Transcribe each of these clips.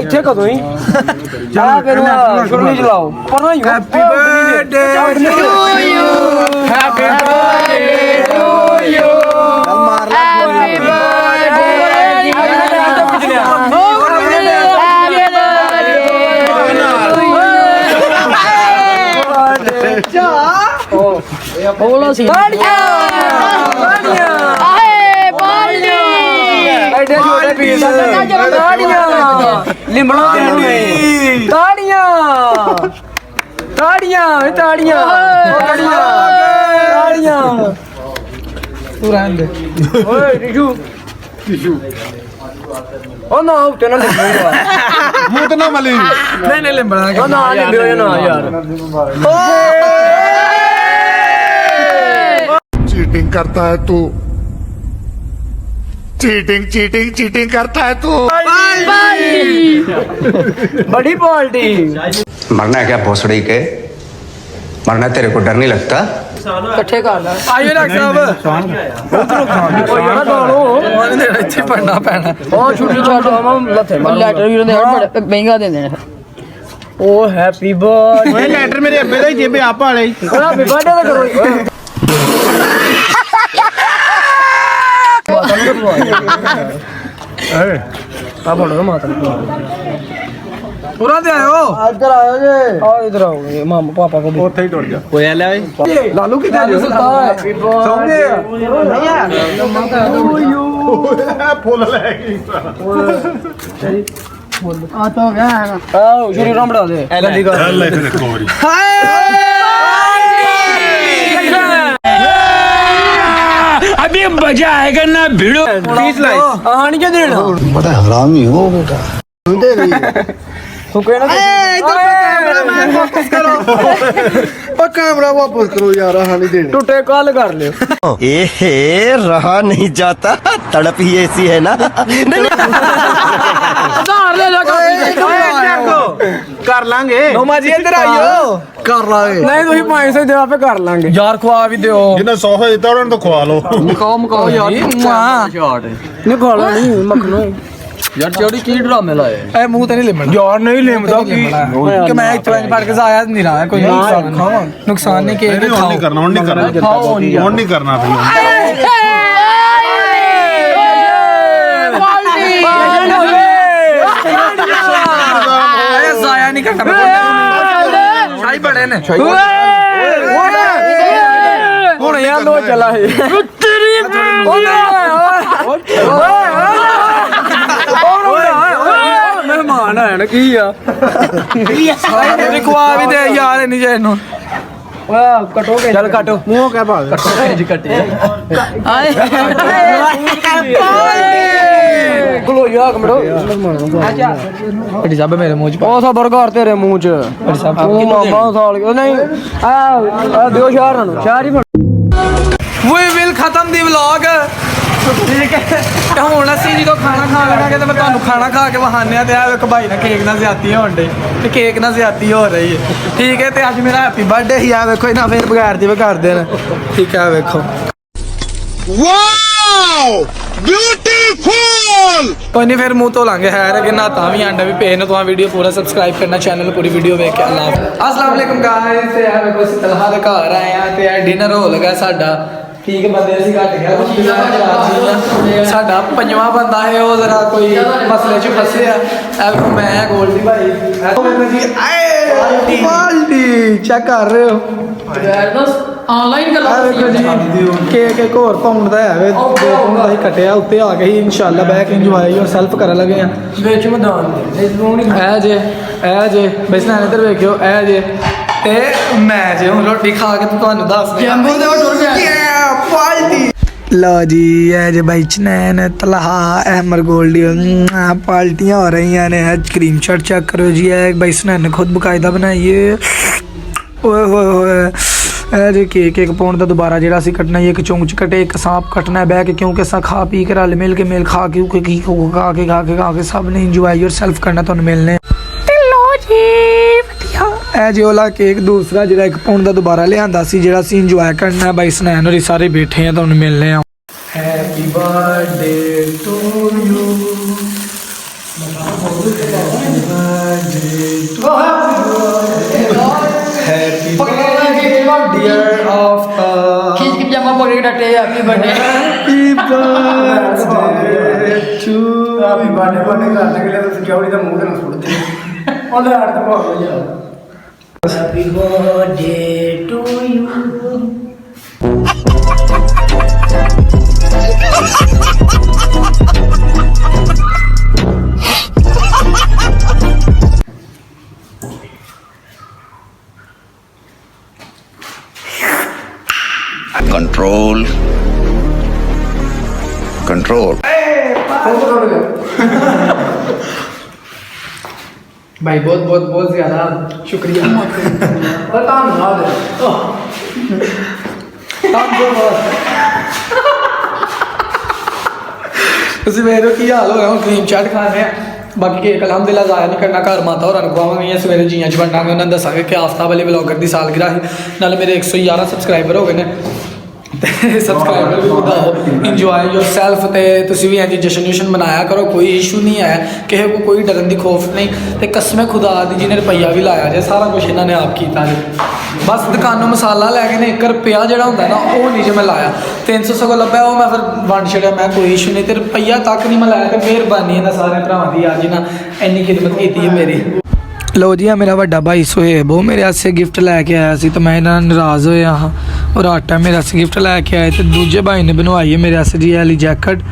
ਇੱਥੇ ਕਦੋਂ ਹੀ ਜਾ ਫਿਰ ਸ਼ੁਰੂ ਚਲਾਓ ਪਰ happy birthday to you happy birthday to you happy बोलो सी बढ़िया आए बढ़िया ऐसे छोटे पीस बढ़िया लिमड़ा ताड़ियां ताड़ियां ताड़ियां ताड़ियां ताड़ियां तू रहने दे ओए टिशू टिशू ओ ना उठे ना लिमड़ा मुंह तो ना मली नहीं लिमड़ा ना लिमड़ा ना यार चीटिंग करता है तू चीटिंग चीटिंग चीटिंग करता है तू बड़ी पार्टी मरना है क्या भोसड़ी के मरना तेरे को डर नहीं लगता इकट्ठे कर ले आइए डॉक्टर साहब ओ यार डालो ਉਹਨੇ ਇੱਥੇ ਪੜਨਾ ਪੈਣਾ ਉਹ ਛੁੱਟੀ ਛੱਡ ਆਵਾਂ ਲੱਥੇ ਲੈਟਰ ਵੀ ਉਹਨੇ ਬੜਾ ਮਹਿੰਗਾ ਦੇ ਦੇਣਾ ਉਹ ਹੈਪੀ ਬਰਥਡੇ ਓਏ ਲੈਟਰ ਮੇਰੇ ਅੱਬੇ ਦਾ ਹੀ ਜੇਬੇ ਆਪ ਵਾਲੇ ਹੈਪੀ ਬਰਥਡੇ ਦਾ ਕਰੋ ਆ ਬੜੋ ਮਾਤਾ पूरा दे आयो इधर आयो जे आ इधर आओ मामा पापा को ओथे ही टुट जा होया ले ओए लालू किथे जो सौंदे नहीं आ यू फूल ले गई फूल आ तो गया है ना आओ शुरू रामड़ा दे गंदी कर ले तेरे कोरी अभी मजा आएगा ना भिड़ो प्लीज लाइक आनी क्या देना बड़ा हरामी हो बेटा सुनते नहीं तू कहना कैमरामैन वापस करो ओ कैमरा वापस करो यार हानि देने टूटे कॉल कर लियो एहे रहा नहीं जाता तड़प ही ऐसी है ना उधार ले लो कर लांगे नोमा जी इधर आइयो कर लाए नहीं तुम 500 देवा पे कर लांगे यार खवा भी दो जिन्हें 100 देता उन्हें तो खवा लो मकाओ यार नहीं खवा लो नहीं मखनो यार चोरी की ड्रामे लाए ए मुंह ते नहीं लेमन यार नहीं लेमदा कि मैं इतना फड़ के आया नहीं रहा कोई नुकसान नहीं के नहीं करना नहीं करना जाया नहीं करना शाही बड़े ने हुन यार लो चला है मेहमान है ना की खवा भी दे यार नहीं जाए नु कटोगे चल काटो मुंह क्या भाग जी कटी गलो यार कमड़ो अच्छा मेरे मुंह च ओ सा बर्गर तेरे मुंह च मामा साल नहीं आ दियो शहर नु शहर ही वी विल खत्म दी व्लॉग ठीक है ਹੁਣ ਅਸੀਂ ਜਦੋਂ ਖਾਣਾ ਖਾਣ ਲੱਗੇ ਤੇ ਮੈਂ ਤੁਹਾਨੂੰ ਖਾਣਾ ਖਾ ਕੇ ਵਹਾਨਿਆ ਤੇ ਆ ਇੱਕ ਭਾਈ ਨਾਲ ਕੇਕ ਨਾਲ ਜ਼ਿਆਦਤੀ ਹੋਣ ਡੇ ਤੇ ਕੇਕ ਨਾਲ ਜ਼ਿਆਦਤੀ ਹੋ ਰਹੀ ਹੈ ਠੀਕ ਹੈ ਤੇ ਅੱਜ ਮੇਰਾ ਹੈਪੀ ਬਰਥਡੇ ਹੀ ਆ ਵੇਖੋ ਇਹਨਾਂ ਫੇਰ ਬਗੈਰ ਜਿਵੇਂ ਕਰਦੇ ਨੇ ਠੀਕ ਹੈ ਵੇਖੋ वाओ ब्यूटीफुल कोई नहीं फिर मुंह तो लांगे है कि ना ता भी आंडा भी पे न तो वीडियो पूरा सब्सक्राइब करना चैनल पूरी वीडियो देख के अल्लाह अस्सलाम वालेकुम गाइस ते है मेरे को तलहा दे घर आए हैं ते डिनर हो लगा साडा ठीक है बंदे ਅਸੀਂ ਘੱਟ ਗਿਆ ਸਾਡਾ ਪੰਜਵਾਂ ਬੰਦਾ ਹੈ ਉਹ ਜ਼ਰਾ ਕੋਈ ਮਸਲੇ 'ਚ ਫਸਿਆ ਐ ਮੈਂ ਗੋਲਡੀ ਭਾਈ ਜੀ ਆਏ ਬਾਲਦੀ ਚੈੱਕ ਕਰ ਰਹੇ ਹੋ ਯਾਰ ਬਸ ਆਨਲਾਈਨ ਕਰ ਲਓ ਕੇਕ ਹੋਰ ਪਾਉਂਡ ਦਾ ਹੈ ਵੇ 2 ਪਾਉਂਡ ਦਾ ਹੀ ਕਟਿਆ ਉੱਤੇ ਆ ਗਈ ਇਨਸ਼ਾਅੱਲਾ ਬੈਕ ਇੰਜੋਏ ਯੋਰ ਸੈਲਫ ਕਰਨ ਲੱਗੇ ਆ ਵਿੱਚ ਮੈਦਾਨ ਦੇ ਐ ਜੇ ਬਸ ਨਾ ਇੱਧਰ ਵੇਖਿਓ ਐ ਜੇ ਤੇ ਮੈਂ ਜੇ ਹੁਣ ਰੋਟੀ ਖਾ ਕੇ ਤੁਹਾਨੂੰ ਦੱਸ ਦਿਆਂ ਜੰਬੋ ਦੇ ਟੁਰ ਗਿਆ ਪਾਲਟੀ लो जी ये भाई चनैन तलहा अहमर गोल्डी पार्टियाँ हो रही हैं आज स्क्रीन शॉट चेक करो जी है भाई स्नैन खुद बकायदा बनाइए ओए होए होए जे केक 1 पाउंड का दोबारा जो कटना एक चौंच कटे एक सांप कटना है बह के क्योंकि असा खा पी के रल मिल के मेल खा के सब ने इंजॉय योर सेल्फ करना तुहानू मिलने जी वाला केक दूसरा जो 1 पाउंड का दोबारा लिया जो इंजॉय करना भाई स्नैन होरी सारे बैठे हैं तुहानू मिलने happy birthday to you happy birthday dear Aftab खींच के पजामा पकड़ के डटे happy birthday happy birthday to happy birthday करने के लिए तो सिक्योरिटी का मुंह ना छोड़ दे और यार तो बहुत बढ़िया happy birthday to you control control भाई बहुत बहुत बहुत ज्यादा शुक्रिया और काम ना दे ਤੁਸੀਂ ਮੇਰੇ ਕੀ ਹਾਲ ਹੋ ਗਿਆ ਹੁਣ ਕਰੀਮ ਚਾਟ ਖਾ ਰਹੇ ਆ ਬਾਕੀ ਕੇਕ ਅਲਹਮਦੁਲਿਲਾ ਜ਼ਾਇਆ ਨਹੀਂ ਕਰਨਾ ਘਰ ਮਾਤਾ ਹੋਰਾਂ ਨੂੰ ਖਵਾਵਾਂਗੇ ਸਵੇਰੇ ਜੀਆਂ ਚ ਵੰਡਾਂਗੇ ਉਹਨਾਂ ਨੂੰ ਦੱਸਾਂਗੇ ਕਿ ਆਫਤਾਬ ਵਾਲੇ ਵਲੌਗਰ ਦੀ ਸਾਲਗਿਰਾ ਸੀ ਨਾਲੇ ਮੇਰੇ 111 ਸਬਸਕ੍ਰਾਈਬਰ ਹੋ ਗਏ ਨੇ ਤੇ ਸਬਸਕ੍ਰਾਈਬਰ ਵੀ ਵਧਾਓ ਇੰਜੋਏ ਯੋਰਸੈਲਫ ਤੇ ਤੁਸੀਂ ਵੀ ਇੰਜ ਜਸ਼ਨ ਮਨਾਇਆ ਕਰੋ ਕੋਈ ਇਸ਼ੂ ਨਹੀਂ ਹੈ ਕਿਸੇ ਕੋ ਕੋਈ ਡਰਨ ਦੀ ਖੌਫ ਨਹੀਂ ਤੇ ਕਸਮੇ ਖੁਦਾ ਦੀ ਜਿਹਨੇ ਰੁਪਈਆ ਵੀ ਲਾਇਆ ਜੇ ਸਾਰਾ ਕੁਝ ਇਹਨਾਂ ਨੇ ਆਪ ਕੀਤਾ ਜੀ ਬਸ ਦੁਕਾਨੋਂ ਮਸਾਲਾ ਲੈ ਕੇ ਨੇ 1 ਰੁਪਿਆ ਜਿਹੜਾ ਹੁੰਦਾ ਨਾ ਉਹ ਨਹੀਂ ਜੇ ਮੈਂ ਲਾਇਆ 300 ਸਗੋਂ ਲੱਭਿਆ ਉਹ ਮੈਂ ਫਿਰ ਵੰਡ ਛੜਿਆ ਮੈਂ ਕੋਈ ਇਸ਼ੂ ਨਹੀਂ ਤੇ ਰੁਪਈਆ ਤੱਕ ਨਹੀਂ ਮੈਂ ਲਾਇਆ ਤੇ ਮਿਹਰਬਾਨੀ ਇਹਨਾਂ ਸਾਰੇ ਭਰਾਵਾਂ ਦੀ ਅੱਜ ਨਾ ਇੰਨੀ ਖਿਦਮਤ ਕੀਤੀ ਹੈ ਮੇਰੀ ਲੋ ਜੀ ਆ ਮੇਰਾ ਵੱਡਾ ਭਾਈ ਸੁਹੇਬ ਉਹ ਮੇਰੇ ਵਾਸਤੇ ਗਿਫਟ ਲੈ ਕੇ ਆਇਆ ਸੀ ਤੇ ਮੈਂ ਇਹਨਾਂ ਨਾਲ ਨਾਰਾਜ਼ ਹੋਇਆ ਹਾਂ ਔਰ ਆਟਾ ਮੇਰੇ ਵਾਸਤੇ ਗਿਫਟ ਲੈ ਕੇ ਆਏ ਤੇ ਦੂਜੇ ਭਾਈ ਨੇ ਬਣਵਾਈ ਹੈ ਮੇਰੇ ਵਾਸਤੇ ਜੀ ਵਾਲੀ ਜੈਕਟ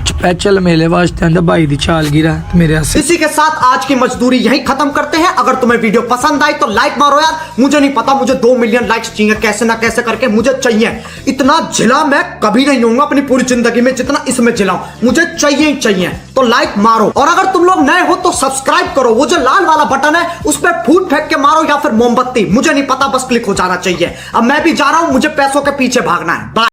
स्पेशल मेले वास्ते आंदा भाई दी चालगिरा मेरे वास्ते। इसी के साथ आज की मजदूरी यहीं खत्म करते हैं। अगर तुम्हें वीडियो पसंद आई तो लाइक मारो यार, मुझे नहीं पता, मुझे 2 मिलियन लाइक्स चाहिए, कैसे ना कैसे करके मुझे चाहिए। इतना झिला मैं कभी नहीं होऊंगा अपनी पूरी जिंदगी में जितना इसमें झिलाऊं, मुझे चाहिए ही चाहिए। तो लाइक मारो और अगर तुम लोग नए हो तो सब्सक्राइब करो, वो जो लाल वाला बटन है उस पर फूट फेंक के मारो या फिर मोमबत्ती, मुझे नहीं पता, बस क्लिक हो जाना चाहिए। अब मैं भी जा रहा हूं, मुझे पैसों के पीछे भागना है। बाय।